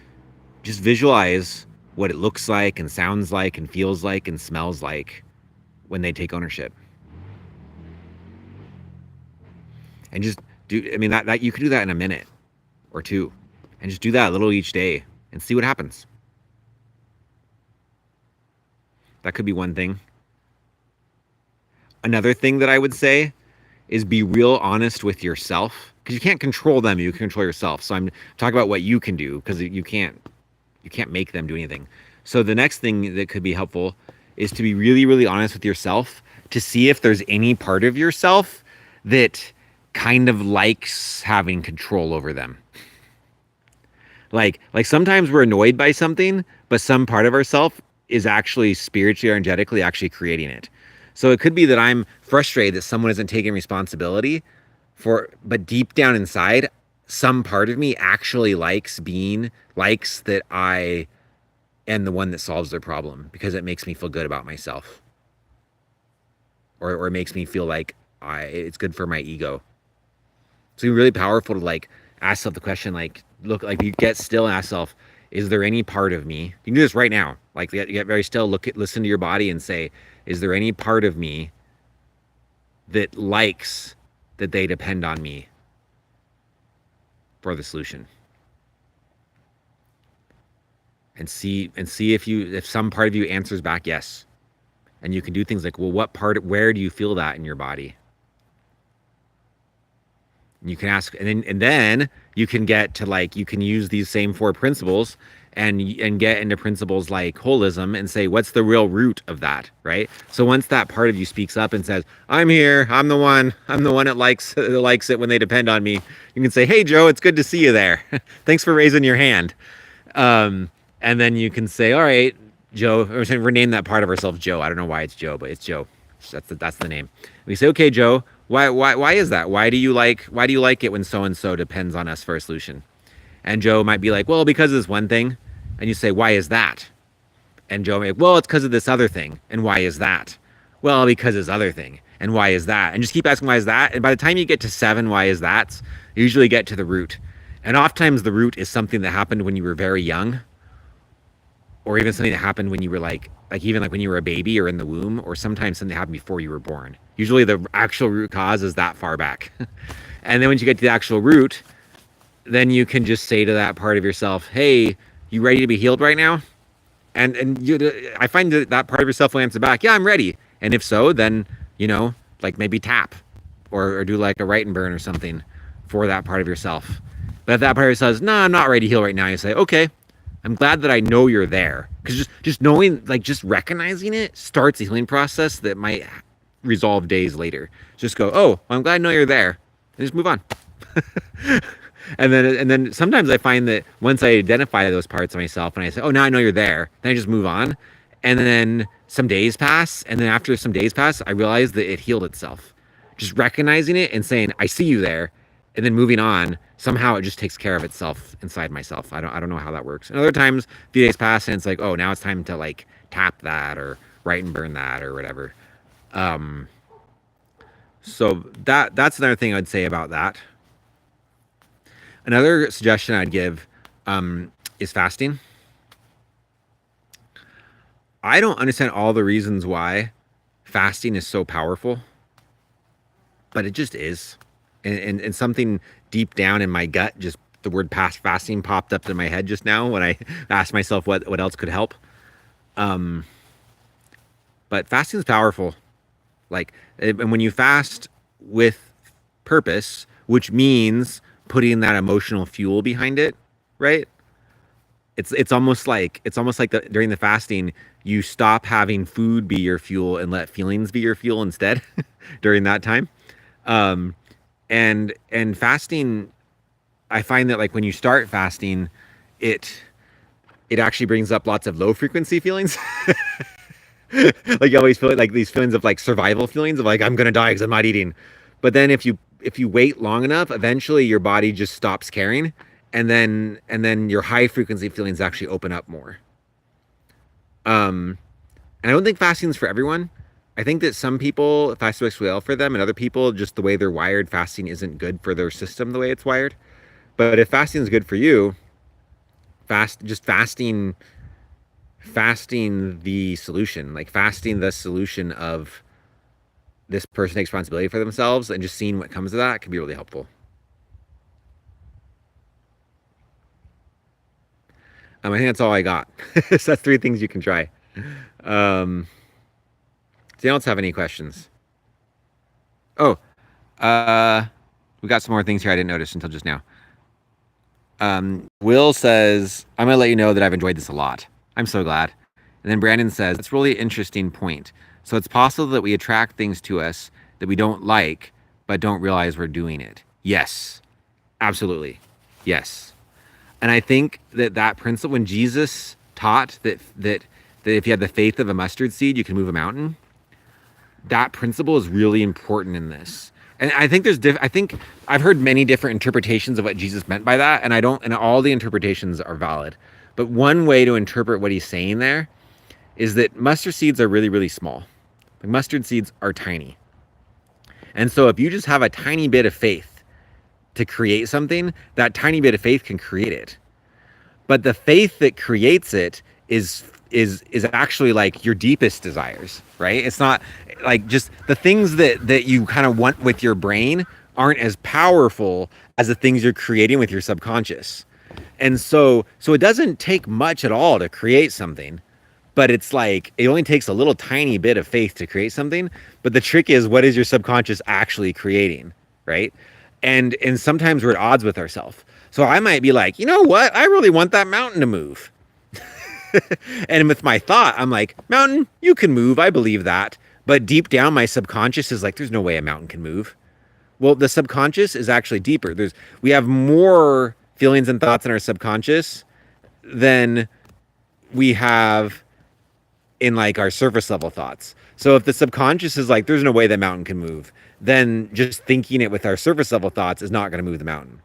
visualize what it looks like and sounds like and feels like and smells like when they take ownership. And just that you could do that in a minute or two and just do that a little each day and see what happens. That could be one thing. Another thing that I would say is be real honest with yourself, because you can't control them, you can control yourself. So I'm talking about what you can do, because you can't make them do anything. So the next thing that could be helpful is to be really, really honest with yourself to see if there's any part of yourself that kind of likes having control over them. Like sometimes we're annoyed by something, but some part of ourself is actually spiritually or energetically actually creating it. So it could be that I'm frustrated that someone isn't taking responsibility but deep down inside, some part of me actually likes that I am the one that solves their problem because it makes me feel good about myself. Or it makes me feel like it's good for my ego. So it's really powerful to like ask yourself the question, like look, like you get still and ask yourself, is there any part of me? You can do this right now. Like you get very still, listen to your body and say, is there any part of me that likes that they depend on me for the solution? And see if some part of you answers back yes. And you can do things like, well, where do you feel that in your body? And you can ask, and then you can get to like, you can use these same 4 principles and get into principles like holism and say, what's the real root of that, right? So once that part of you speaks up and says, I'm here, I'm the one that likes it when they depend on me, you can say, hey Joe, it's good to see you there. Thanks for raising your hand. And then you can say, all right, Joe, or rename that part of ourselves Joe. I don't know why it's Joe, but it's Joe. That's the name. We say, okay, Joe, why is that? Why do you like it when so and so depends on us for a solution? And Joe might be like, well, because of this one thing. And you say, why is that? And Joe might be like, well, it's because of this other thing. And why is that? Well, because of this other thing. And why is that? And just keep asking why is that. And by the time you get to 7 why is that's, you usually get to the root. And oftentimes the root is something that happened when you were very young, or even something that happened when you were like even like when you were a baby or in the womb, or sometimes something happened before you were born. Usually the actual root cause is that far back. And then once you get to the actual root, then you can just say to that part of yourself, hey, you ready to be healed right now? And I find that part of yourself will answer back, yeah, I'm ready. And if so, then, like maybe tap or do like a write and burn or something for that part of yourself. But if that part of yourself says, no, I'm not ready to heal right now, you say, okay, I'm glad that I know you're there. Because just knowing, like just recognizing it starts a healing process that might resolve days later. Just go, oh, well, I'm glad I know you're there. And just move on. And then sometimes I find that once I identify those parts of myself and I say, oh, now I know you're there, then I just move on. And then some days pass. And then after some days pass, I realize that it healed itself. Just recognizing it and saying, I see you there. And then moving on, somehow it just takes care of itself inside myself. I don't know how that works. And other times, a few days pass and it's like, oh, now it's time to like tap that or write and burn that or whatever. So that's another thing I'd say about that. Another suggestion I'd give is fasting. I don't understand all the reasons why fasting is so powerful, but it just is. And something deep down in my gut, just the word past fasting popped up in my head just now when I asked myself what else could help. But fasting is powerful. And when you fast with purpose, which means putting that emotional fuel behind it, right? It's almost like during the fasting, you stop having food be your fuel and let feelings be your fuel instead during that time. And fasting, I find that like when you start fasting, it actually brings up lots of low frequency feelings. Like you always feel like these feelings of like survival feelings of like, I'm going to die because I'm not eating. But then if you wait long enough, eventually your body just stops caring. And then your high frequency feelings actually open up more. And I don't think fasting is for everyone. I think that some people, fasting works well for them, and other people, just the way they're wired, fasting isn't good for their system the way it's wired. But if fasting is good for you, fasting the solution, like fasting the solution of this person takes responsibility for themselves and just seeing what comes of that can be really helpful. I think that's all I got. So that's 3 things you can try. Does anyone else have any questions? Oh, we got some more things here I didn't notice until just now. Will says, I'm going to let you know that I've enjoyed this a lot. I'm so glad. And then Brandon says, it's really interesting point. So it's possible that we attract things to us that we don't like, but don't realize we're doing it. Yes, absolutely. Yes. And I think that principle, when Jesus taught that if you have the faith of a mustard seed, you can move a mountain, that principle is really important in this. And I think I think I've heard many different interpretations of what Jesus meant by that, and all the interpretations are valid. But one way to interpret what he's saying there is that mustard seeds are really, really small. Like mustard seeds are tiny. And so if you just have a tiny bit of faith to create something, that tiny bit of faith can create it. But the faith that creates it is actually like your deepest desires, right? It's not like just the things that you kind of want with your brain aren't as powerful as the things you're creating with your subconscious. And so it doesn't take much at all to create something, but it's like it only takes a little tiny bit of faith to create something. But the trick is, what is your subconscious actually creating, right? And sometimes we're at odds with ourselves. So I might be like, you know what? I really want that mountain to move. And with my thought, I'm like, mountain, you can move. I believe that. But deep down, my subconscious is like, there's no way a mountain can move. Well, the subconscious is actually deeper. We have more feelings and thoughts in our subconscious than we have in like our surface level thoughts. So if the subconscious is like, there's no way that mountain can move, then just thinking it with our surface level thoughts is not going to move the mountain.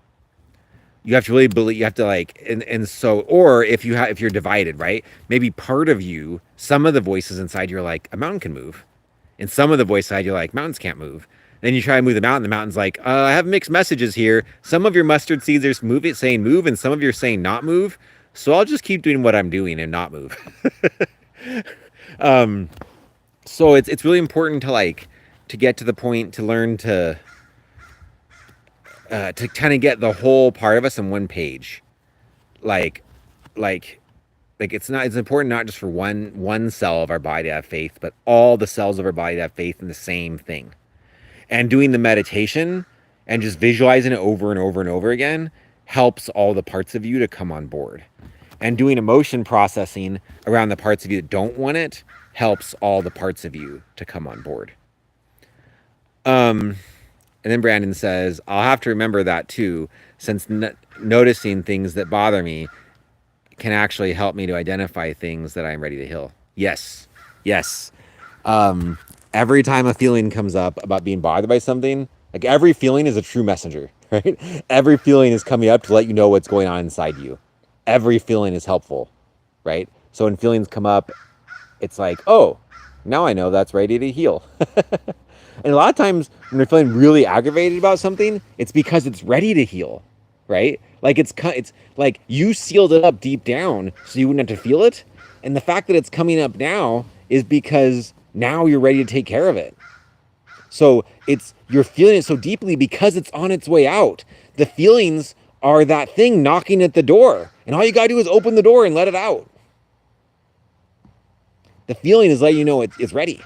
You have to really believe, you have to like, and so, or if you have, if you're divided, right? Maybe part of you, some of the voices inside you are like, a mountain can move. And some of the voice side, you're like, mountains can't move. Then you try to move the mountain. The mountain's like, I have mixed messages here. Some of your mustard seeds are saying move, and some of you are saying not move. So I'll just keep doing what I'm doing and not move. So it's really important to like to get to the point to learn to kind of get the whole part of us on one page, like like it's important not just for one cell of our body to have faith, but all the cells of our body to have faith in the same thing. And doing the meditation and just visualizing it over and over and over again helps all the parts of you to come on board. And doing emotion processing around the parts of you that don't want it helps all the parts of you to come on board. And then Brandon says, I'll have to remember that too, since noticing things that bother me can actually help me to identify things that I'm ready to heal. Yes. Yes. Every time a feeling comes up about being bothered by something, like every feeling is a true messenger, right? Every feeling is coming up to let you know what's going on inside you. Every feeling is helpful, right? So when feelings come up, it's like, oh, now I know that's ready to heal. And a lot of times when you're feeling really aggravated about something, it's because it's ready to heal, right? Like it's like you sealed it up deep down so you wouldn't have to feel it. And the fact that it's coming up now is because now you're ready to take care of it. So you're feeling it so deeply because it's on its way out. The feelings are that thing knocking at the door. And all you got to do is open the door and let it out. The feeling is letting you know it's ready.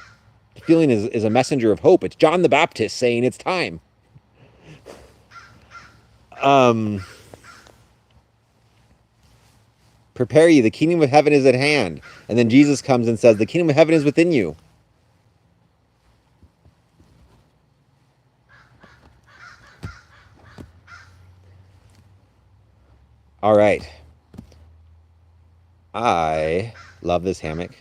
The feeling is a messenger of hope. It's John the Baptist saying it's time. Prepare ye, the kingdom of heaven is at hand. And then Jesus comes and says, the kingdom of heaven is within you. All right. I love this hammock,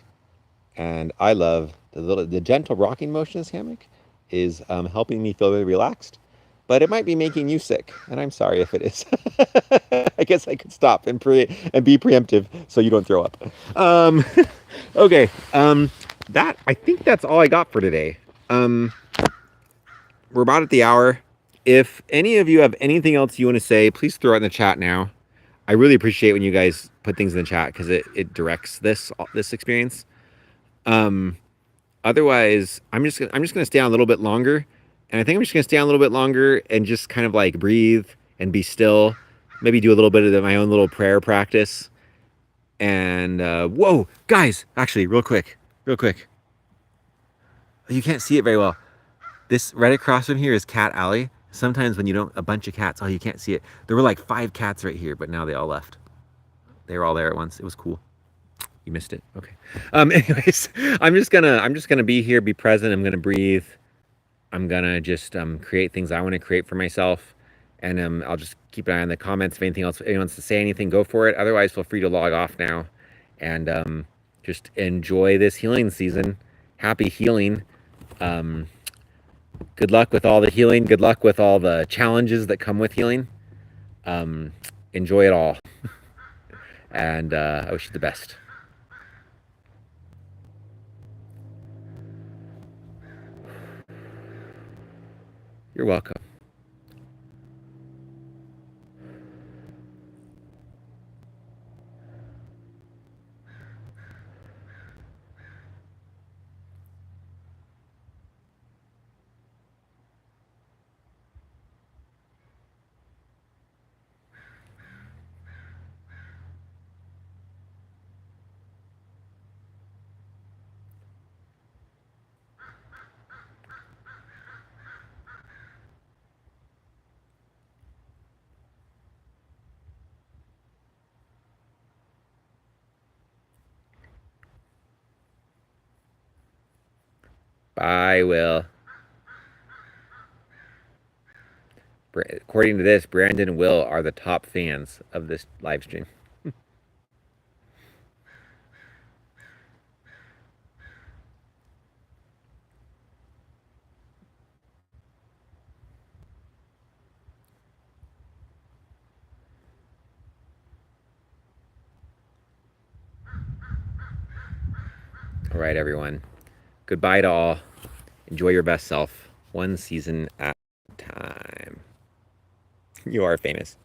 and I love the gentle rocking motion of this hammock is helping me feel really relaxed, but it might be making you sick, and I'm sorry if it is. I guess I could stop and be preemptive so you don't throw up. Okay. I think that's all I got for today. We're about at the hour. If any of you have anything else you want to say, please throw it in the chat now. I really appreciate when you guys put things in the chat because it directs this experience. Otherwise, I'm just gonna stay on a little bit longer, and I think I'm just gonna stay on a little bit longer and just kind of like breathe and be still. Maybe do a little bit of my own little prayer practice. And whoa, guys! Actually, real quick, you can't see it very well. This right across from here is Cat Alley. Sometimes when you don't, a bunch of cats, oh, you can't see it. There were like 5 cats right here, but now they all left. They were all there at once. It was cool. You missed it. Okay. Anyways, I'm just gonna be here, be present. I'm gonna breathe. I'm gonna just create things I want to create for myself, and I'll just keep an eye on the comments. If anything else, anyone wants to say anything, go for it. Otherwise, feel free to log off now, and just enjoy this healing season. Happy healing. Good luck with all the healing. Good luck with all the challenges that come with healing. Enjoy it all. And I wish you the best. You're welcome. Bye, Will. According to this, Brandon and Will are the top fans of this live stream. All right, everyone. Goodbye to all. Enjoy your best self, one season at a time. You are famous.